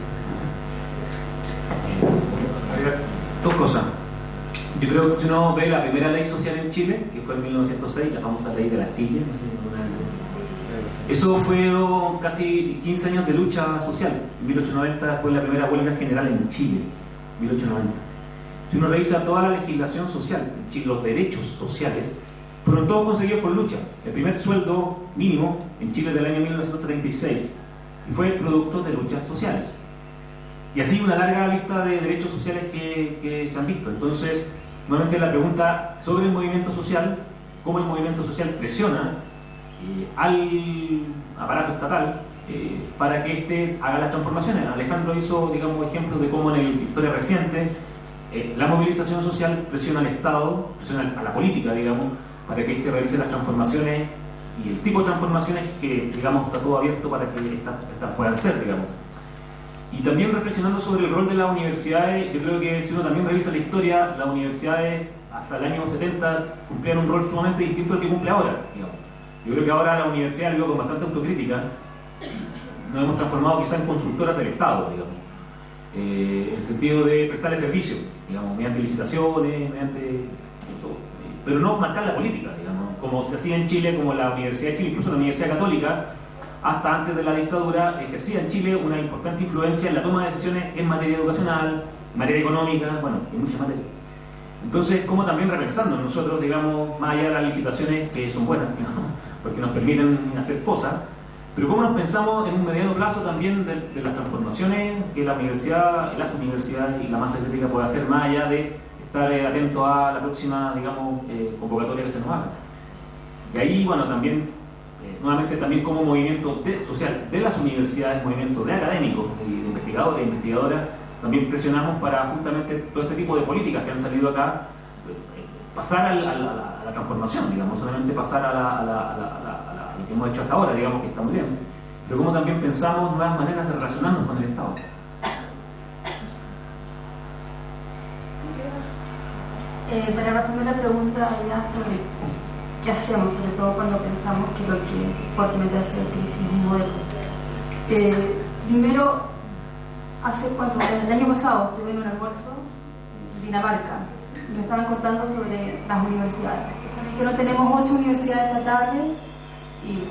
Dos cosas. Yo creo que uno ve la primera ley social en Chile, que fue en 1906, la famosa ley de la silla. Eso fue casi 15 años de lucha social. En 1890 fue la primera huelga general en Chile, 1890. Si uno revisa toda la legislación social en Chile, los derechos sociales, fueron todos conseguidos por lucha. El primer sueldo mínimo en Chile del año 1936 y fue producto de luchas sociales. Y así una larga lista de derechos sociales que se han visto. Entonces, nuevamente la pregunta sobre el movimiento social, cómo el movimiento social presiona al aparato estatal para que éste haga las transformaciones. Alejandro hizo, digamos, ejemplos de cómo en la historia reciente la movilización social presiona al Estado, presiona a la política, digamos, para que éste realice las transformaciones y el tipo de transformaciones que, digamos, está todo abierto para que estas puedan ser, digamos. Y también reflexionando sobre el rol de las universidades, yo creo que si uno también revisa la historia, las universidades hasta el año 70 cumplían un rol sumamente distinto al que cumple ahora, digamos. Yo creo que ahora la universidad, con bastante autocrítica, nos hemos transformado quizá en consultoras del Estado, digamos, en el sentido de prestarle servicio, digamos, mediante licitaciones, mediante eso, pero no marcar la política, digamos, como se hacía en Chile, como la Universidad de Chile, incluso la Universidad Católica, hasta antes de la dictadura, ejercía en Chile una importante influencia en la toma de decisiones en materia educacional, en materia económica, bueno, en muchas materias. Entonces, como también repensando nosotros, digamos, más allá de las licitaciones que son buenas, digamos, porque nos permiten hacer cosas, pero cómo nos pensamos en un mediano plazo también de las transformaciones que la universidad, las universidades y la masa crítica puede hacer, más allá de estar atento a la próxima, digamos, convocatoria que se nos haga. Y ahí, bueno, también, nuevamente, también como movimiento social de las universidades, movimiento de académicos, de investigadores e investigadoras, también presionamos para justamente todo este tipo de políticas que han salido acá, pasar a la transformación, digamos, solamente pasar a lo que hemos hecho hasta ahora, digamos que está muy bien, pero como también pensamos nuevas maneras de relacionarnos con el Estado. Para responder la pregunta ya sobre qué hacemos, sobre todo cuando pensamos que lo que fuertemente hace crisis es un modelo. Primero, el año pasado estuve en un almuerzo en Dinamarca. Me estaban contando sobre las universidades. Saben que no tenemos 8 universidades estatales y,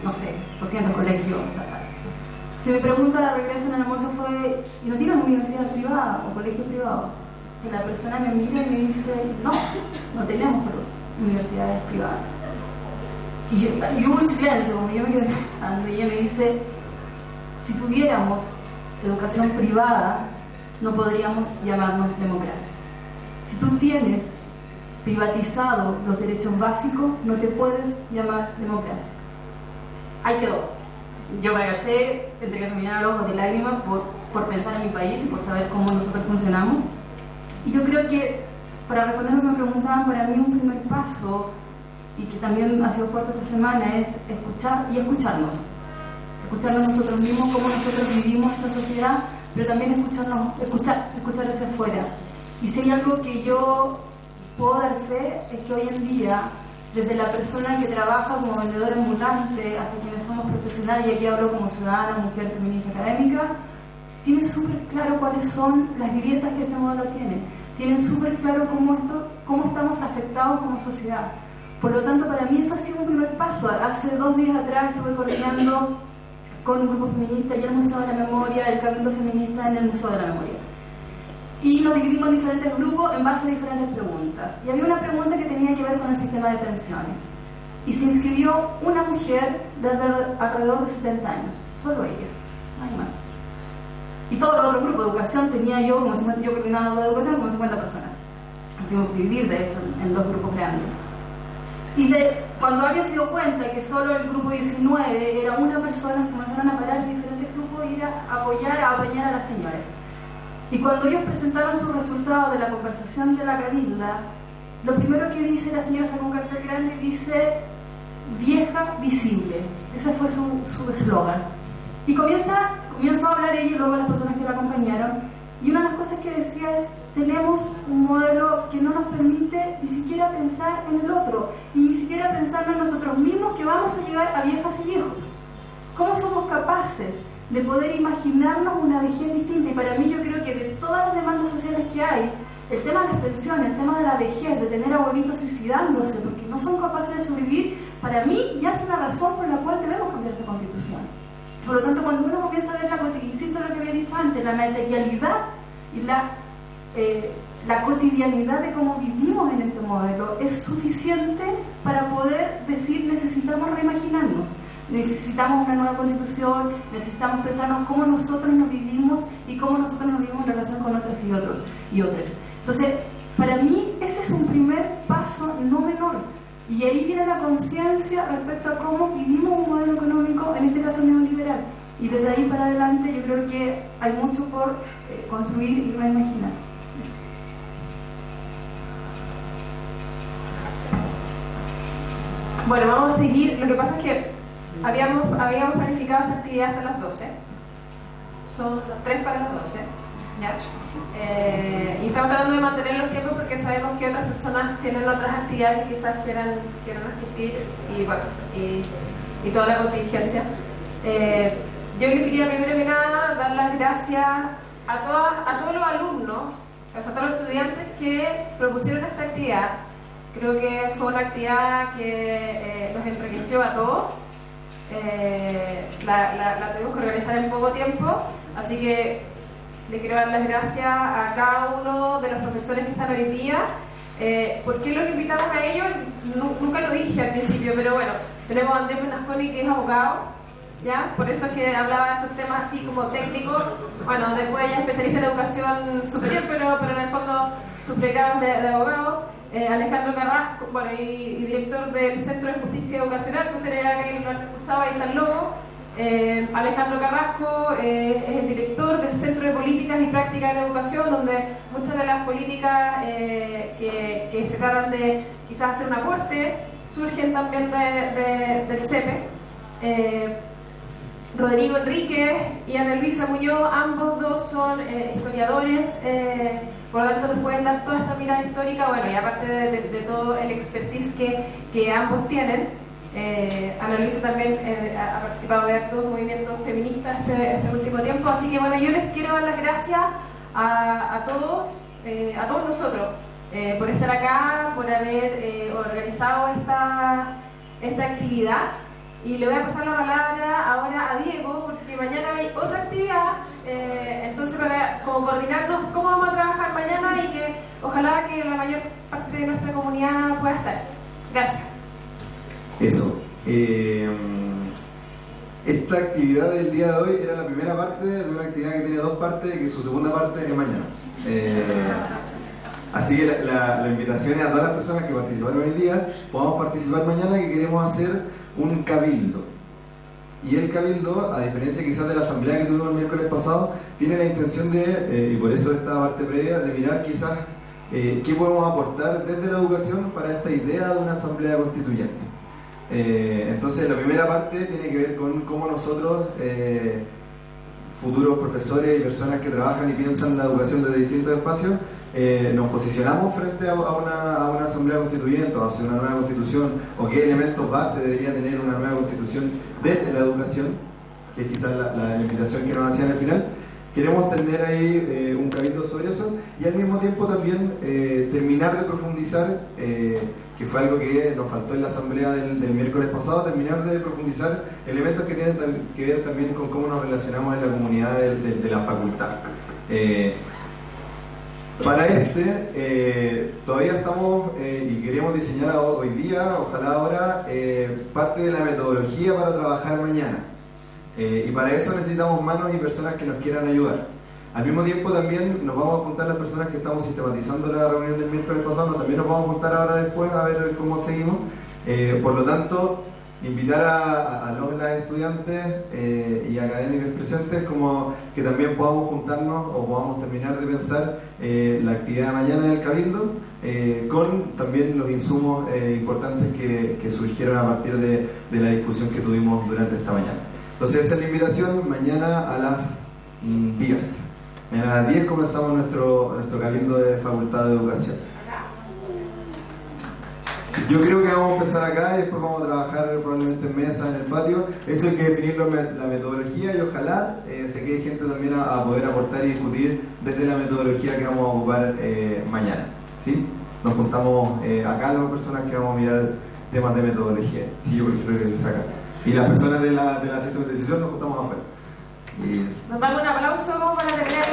no sé, 200 colegios estatales. Si me pregunta de regreso en el almuerzo fue, ¿y no tienen universidades privadas o colegios privados? Si la persona me mira y me dice, no tenemos universidades privadas. Y hubo un silencio, como yo me quedé pensando, y ella me dice, si tuviéramos educación privada, no podríamos llamarnos democracia. Si tú tienes privatizado los derechos básicos, no te puedes llamar democracia. Ahí quedó. Yo me agaché, entre que se me llenaban los ojos de lágrimas por pensar en mi país y por saber cómo nosotros funcionamos. Y yo creo que, para responder lo que me preguntaban, para mí un primer paso, y que también ha sido fuerte esta semana, es escuchar y escucharnos. Escucharnos nosotros mismos, cómo nosotros vivimos esta sociedad, pero también escuchar hacia afuera. Y si hay algo que yo puedo dar fe, es que hoy en día, desde la persona que trabaja como vendedora ambulante hasta quienes somos profesionales, y aquí hablo como ciudadana, mujer, feminista, académica, tienen súper claro cuáles son las grietas que este modelo tiene. Tienen súper claro cómo estamos afectados como sociedad. Por lo tanto, para mí eso ha sido un primer paso. Hace 2 días atrás estuve coordinando con un grupo feminista y el Museo de la Memoria, el Cabildo Feminista en el Museo de la Memoria. Y nos dividimos en diferentes grupos en base a diferentes preguntas. Y había una pregunta que tenía que ver con el sistema de pensiones. Y se inscribió una mujer de alrededor de 70 años. Solo ella, no hay más. Y todos los otros grupos de educación tenía yo coordinando de educación como 50 personas. Nos tuvimos que dividir, de hecho, en 2 grupos grandes. Y cuando alguien se dio cuenta que solo el grupo 19 era una persona, se comenzaron a parar en diferentes grupos y ir a apoyar, a apañar a la señora. Y cuando ellos presentaron sus resultados de la conversación de la cabilda, lo primero que dice la señora, sacó un cartel grande y dice, vieja visible. Ese fue su eslogan. Y comenzó a hablar ella y luego las personas que la acompañaron. Y una de las cosas que decía es, tenemos un modelo que no nos permite ni siquiera pensar en el otro, y ni siquiera pensar en nosotros mismos, que vamos a llegar a viejas y viejos. ¿Cómo somos capaces de poder imaginarnos una vejez distinta? Y para mí, yo creo que de todas las demandas sociales que hay, el tema de las pensiones, el tema de la vejez, de tener abuelitos suicidándose porque no son capaces de sobrevivir, para mí ya es una razón por la cual debemos cambiar esta constitución. Por lo tanto, cuando uno comienza a ver insisto en lo que había dicho antes, la materialidad y la cotidianidad de cómo vivimos en este modelo es suficiente para poder decir, necesitamos reimaginarnos, necesitamos una nueva constitución, necesitamos pensarnos cómo nosotros nos vivimos y cómo nosotros nos vivimos en relación con otras y otros y otras. Entonces, para mí ese es un primer paso no menor, y ahí viene la conciencia respecto a cómo vivimos un modelo económico, en este caso neoliberal, y desde ahí para adelante yo creo que hay mucho por construir y reimaginar. Bueno, vamos a seguir. Lo que pasa es que habíamos planificado esta actividad hasta las 12. Son las 3 para las 12. ¿Ya? Y estamos tratando de mantener los tiempos porque sabemos que otras personas tienen otras actividades que quizás quieran asistir, y bueno, y toda la contingencia. Yo les quería primero que nada dar las gracias a todos los alumnos, a todos los estudiantes que propusieron esta actividad. Creo que fue una actividad que nos enriqueció a todos. la tuvimos que organizar en poco tiempo, así que le quiero dar las gracias a cada uno de los profesores que están hoy día. ¿Por qué los invitamos a ellos? Nunca lo dije al principio, pero bueno, tenemos a Andrés Bernasconi, que es abogado, ¿ya? Por eso es que hablaba de estos temas así como técnicos. Bueno, después ella es especialista en educación superior, pero en el fondo sus pregrados de abogado. Alejandro Carrasco, bueno, y director del Centro de Justicia Educacional, que ustedes ya que lo han escuchado, ahí está el logo. Alejandro Carrasco es el director del Centro de Políticas y Prácticas en Educación, donde muchas de las políticas que se tratan de quizás hacer un aporte surgen también del CEPE. Rodrigo Enríquez y Ana Luisa Muñoz, ambos dos son historiadores, por lo tanto nos pueden dar toda esta mirada histórica, bueno, y aparte de todo el expertise que ambos tienen. Ana Luisa también ha participado de actos movimientos feministas este último tiempo, así que bueno, yo les quiero dar las gracias a todos nosotros por estar acá, por haber organizado esta actividad. Y le voy a pasar la palabra ahora a Diego, porque mañana hay otra actividad, entonces para como coordinarnos cómo vamos a trabajar mañana y que ojalá que la mayor parte de nuestra comunidad pueda estar. Gracias. Eso. Esta actividad del día de hoy era la primera parte de una actividad que tiene dos partes y que su segunda parte es mañana. Así que la invitación es a todas las personas que participaron hoy día, podamos participar mañana, que queremos hacer un cabildo. Y el cabildo, a diferencia quizás de la asamblea que tuvimos el miércoles pasado, tiene la intención de, y por eso esta parte previa, de mirar quizás qué podemos aportar desde la educación para esta idea de una asamblea constituyente. Entonces la primera parte tiene que ver con cómo nosotros, futuros profesores y personas que trabajan y piensan en la educación desde distintos espacios, nos posicionamos frente a una asamblea constituyente o hacia una nueva constitución, o qué elementos base debería tener una nueva constitución desde la educación, que es quizás la invitación que nos hacían al final. Queremos tener ahí un cabildo sobre eso y al mismo tiempo también terminar de profundizar, que fue algo que nos faltó en la asamblea del miércoles pasado, terminar de profundizar elementos que tienen que ver también con cómo nos relacionamos en la comunidad de la facultad. Para todavía estamos y queremos diseñar hoy día, ojalá ahora, parte de la metodología para trabajar mañana. Y para eso necesitamos manos y personas que nos quieran ayudar. Al mismo tiempo también nos vamos a juntar las personas que estamos sistematizando la reunión del miércoles pasado, también nos vamos a juntar ahora después a ver cómo seguimos. Por lo tanto, invitar a las estudiantes y académicos presentes como que también podamos juntarnos o podamos terminar de pensar la actividad de mañana del Cabildo con también los insumos importantes que surgieron a partir de la discusión que tuvimos durante esta mañana. Entonces esta es la invitación, mañana a las 10. Mañana a las 10 comenzamos nuestro Cabildo de Facultad de Educación. Yo creo que vamos a empezar acá y después vamos a trabajar probablemente en mesa, en el patio. Eso hay que definir la metodología y ojalá se quede gente también a poder aportar y discutir desde la metodología que vamos a ocupar mañana. ¿Sí? Nos juntamos acá las personas que vamos a mirar temas de metodología. Sí, yo creo que es acá. Y las personas de la sistematización nos juntamos afuera. Nos damos un aplauso para terminar.